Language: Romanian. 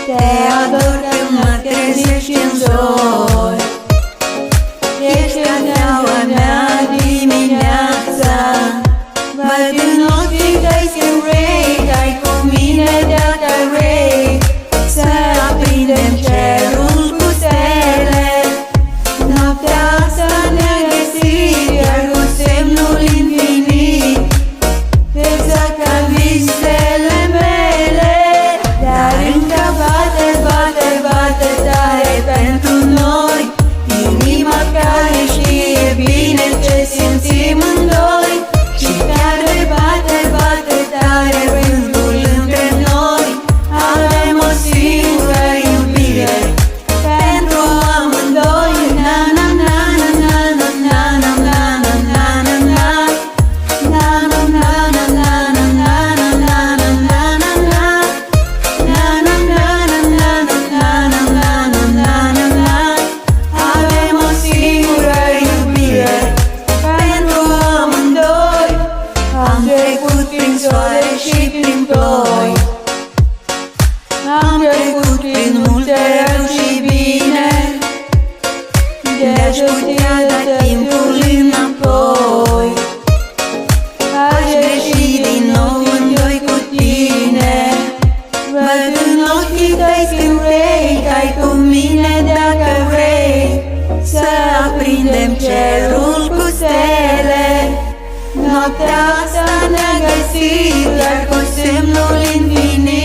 Te ador când mă trezești în zori. Ești cafeaua mea dimineața. Văd în ochii tăi când vrei, dai cu mine dacă vrei. Să aprindem cerul cu stele. Noaptea asta ne-a găsit, iar cu semnul infinit. Exact ca visele mele. Dar încă bate, bate, bate tare pentru noi. Inima care știe bine ce simțim în doi. Și care bate, bate tare vântul între noi. Avem o singură iubire pentru amândoi. Na na na na na na na na na na na na. Na na na na na na na na na na na na na. Na na na na na na na na na na na na. Avem o singură iubire pentru amândoi. Am trecut prin soare și prin ploi. Am trecut prin multe rău și bine. De-aș putea da timpul înapoi. Aș ieși din nou în doi cu tine. Văd în ochii tăi când vrei, dai cu mine dacă vrei. Să aprindem cerul cu stele. Noaptea asta ne-a găsit, iar cu semnul infinit.